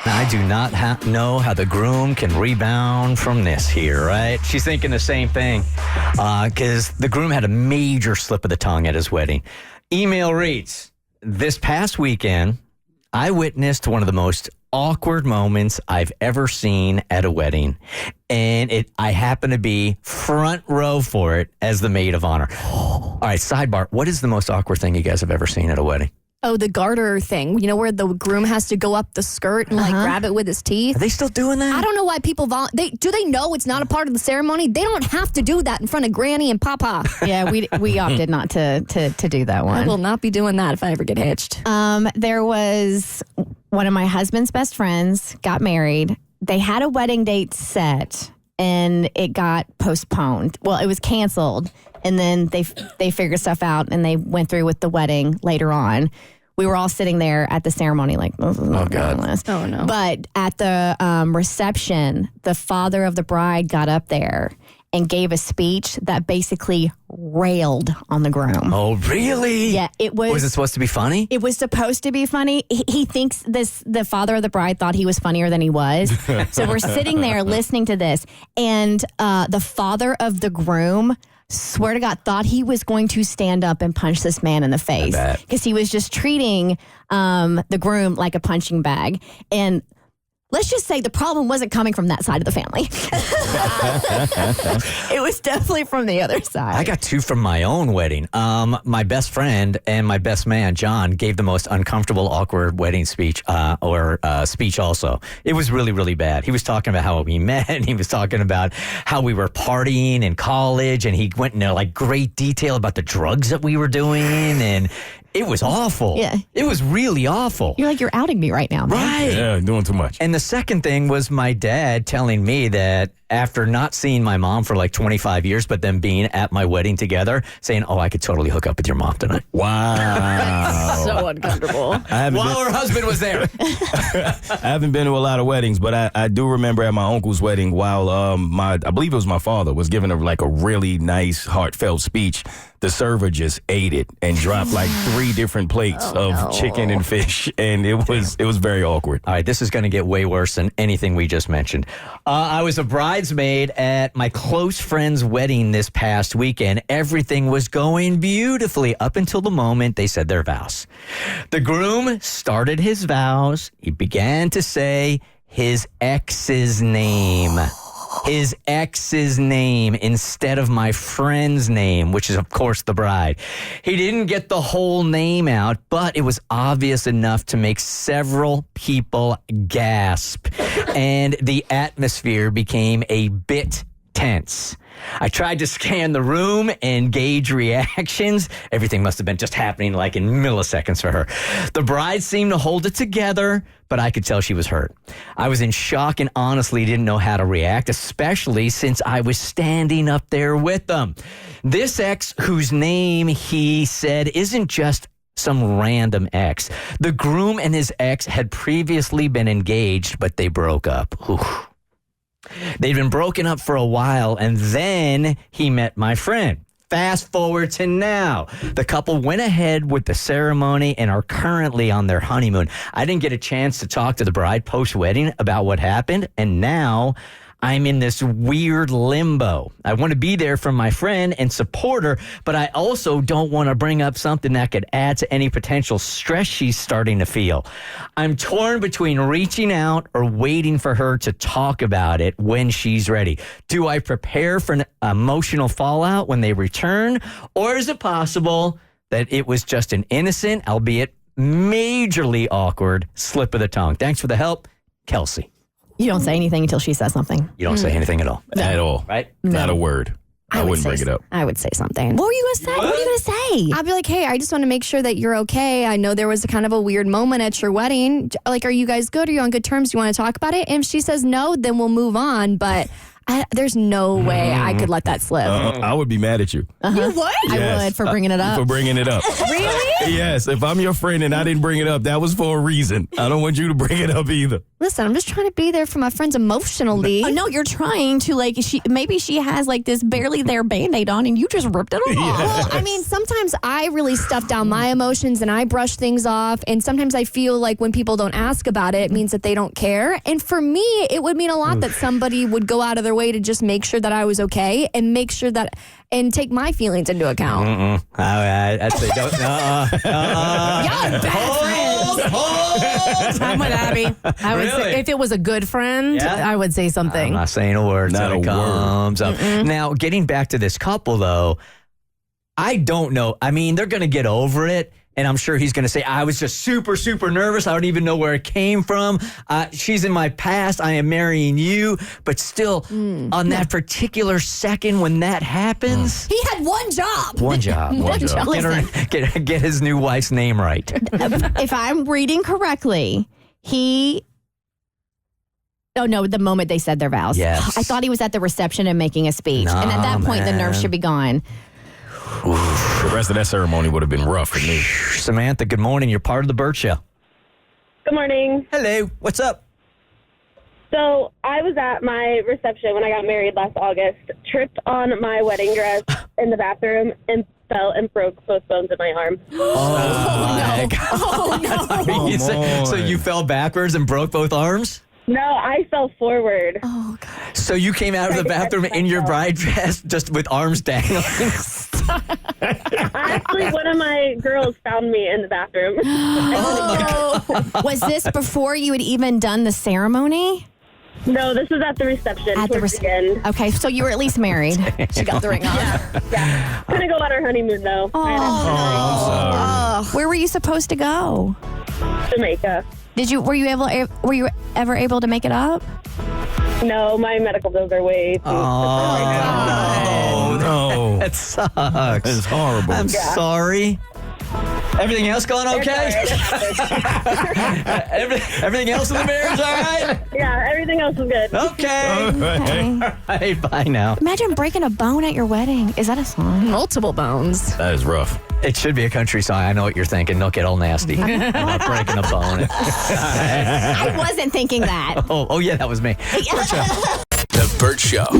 I do not know how the groom can rebound from this here, right? She's thinking the same thing because the groom had a major slip of the tongue at his wedding. Email reads, this past weekend, I witnessed one of the most awkward moments I've ever seen at a wedding. And I happen to be front row for it as the maid of honor. All right, sidebar. What is the most awkward thing you guys have ever seen at a wedding? Oh, the garter thing. You know, where the groom has to go up the skirt and grab it with his teeth. Are they still doing that? I don't know why people do they know it's not a part of the ceremony? They don't have to do that in front of Granny and Papa. Yeah, we opted not to do that one. I will not be doing that if I ever get hitched. There was one of my husband's best friends got married. They had a wedding date set and it got postponed. Well, it was canceled. And then they figured stuff out and they went through with the wedding later on. We were all sitting there at the ceremony like, this is not God. on this. Oh, no. But at the reception, the father of the bride got up there and gave a speech that basically railed on the groom. Oh, really? Yeah, it was. Was it supposed to be funny? It was supposed to be funny. He thinks the father of the bride thought he was funnier than he was. So we're sitting there listening to this. And the father of the groom, swear to God, thought he was going to stand up and punch this man in the face. Because he was just treating the groom like a punching bag. And let's just say the problem wasn't coming from that side of the family. It was definitely from the other side. I got two from my own wedding. My best friend and my best man, John, gave the most uncomfortable, awkward wedding speech speech also. It was really, really bad. He was talking about how we met, and he was talking about how we were partying in college, and he went into like great detail about the drugs that we were doing, and it was awful. Yeah. It was really awful. You're like, you're outing me right now, man. Right. Yeah, doing too much. And the second thing was my dad telling me that after not seeing my mom for like 25 years, but then being at my wedding together, saying, oh, I could totally hook up with your mom tonight. Wow. So uncomfortable. While her husband was there. I haven't been to a lot of weddings, but I do remember at my uncle's wedding while I believe it was my father, was giving a really nice, heartfelt speech. The server just ate it and dropped like 3 different plates of chicken and fish, and it was very awkward. All right, this is going to get way worse than anything we just mentioned. I was a bridesmaid at my close friend's wedding this past weekend. Everything was going beautifully up until the moment they said their vows. The groom started his vows. He began to say his ex's name. His ex's name instead of my friend's name, which is, of course, the bride. He didn't get the whole name out, but it was obvious enough to make several people gasp, and the atmosphere became a bit tense. I tried to scan the room and gauge reactions. Everything must have been just happening like in milliseconds for her. The bride seemed to hold it together, but I could tell she was hurt. I was in shock and honestly didn't know how to react, especially since I was standing up there with them. This ex, whose name he said isn't just some random ex. The groom and his ex had previously been engaged, but they broke up. Oof. They'd been broken up for a while, and then he met my friend. Fast forward to now. The couple went ahead with the ceremony and are currently on their honeymoon. I didn't get a chance to talk to the bride post-wedding about what happened, and now I'm in this weird limbo. I want to be there for my friend and support her, but I also don't want to bring up something that could add to any potential stress she's starting to feel. I'm torn between reaching out or waiting for her to talk about it when she's ready. Do I prepare for an emotional fallout when they return, or is it possible that it was just an innocent, albeit majorly awkward, slip of the tongue? Thanks for the help, Kelsey. You don't say anything until she says something. You don't say anything at all. At all. Right? Not a word. I wouldn't bring it up. I would say something. What were you going to say? What were you going to say? I'd be like, hey, I just want to make sure that you're okay. I know there was a kind of a weird moment at your wedding. Like, are you guys good? Are you on good terms? Do you want to talk about it? And if she says no, then we'll move on. But There's no way I could let that slip. I would be mad at you. You would? I Yes. would for bringing it up. For bringing it up. Really? Yes, if I'm your friend and I didn't bring it up, that was for a reason. I don't want you to bring it up either. Listen, I'm just trying to be there for my friends emotionally. Oh, no, you're trying to maybe she has like this barely there Band-Aid on and you just ripped it off. Well, I mean, sometimes I really stuff down my emotions and I brush things off. And sometimes I feel like when people don't ask about it, it means that they don't care. And for me, it would mean a lot that somebody would go out of their way to just make sure that I was okay and make sure that and take my feelings into account. I'd say don't. Y'all bad friends. I'm with Abby. I would Really? say if it was a good friend, Yeah? I would say I'm something. not saying a word. Not Not a it comes up. Now, getting back to this couple, though, I don't know. I mean, they're going to get over it. And I'm sure he's going to say, I was just super, super nervous. I don't even know where it came from. She's in my past. I am marrying you. But still, on that particular second when that happens, He had one job. one job. One job. Get his new wife's name right. If I'm reading correctly, Oh no! The moment they said their vows, Yes. I thought he was at the reception and making a speech, and at that point, the nerves should be gone. The rest of that ceremony would have been rough for me. Samantha, good morning. You're part of the Bert Show. Good morning. Hello. What's up? So I was at my reception when I got married last August, tripped on my wedding dress in the bathroom, and fell and broke both bones in my arm. Oh, no. So you fell backwards and broke both arms? No, I fell forward. So you came out of the bathroom in your bride dress just with arms dangling? Actually, one of my girls found me in the bathroom. Was this before you had even done the ceremony? No, this was at the reception towards the end. Okay, so you were at least married. She got the ring on. Yeah. Couldn't go on our honeymoon, though. Where were you supposed to go? Jamaica. Were you ever able to make it up? No, my medical bills are way too Oh, no. That sucks. That's horrible. I'm sorry. Everything else going okay? Everything else in the marriage all right? Yeah, everything else is good. Okay. Okay. Hey, bye now. Imagine breaking a bone at your wedding. Is that a song? Multiple bones. That is rough. It should be a country song. I know what you're thinking. Don't get all nasty. I'm not breaking a bone. I wasn't thinking that. Oh, yeah, that was me. The Bert Show.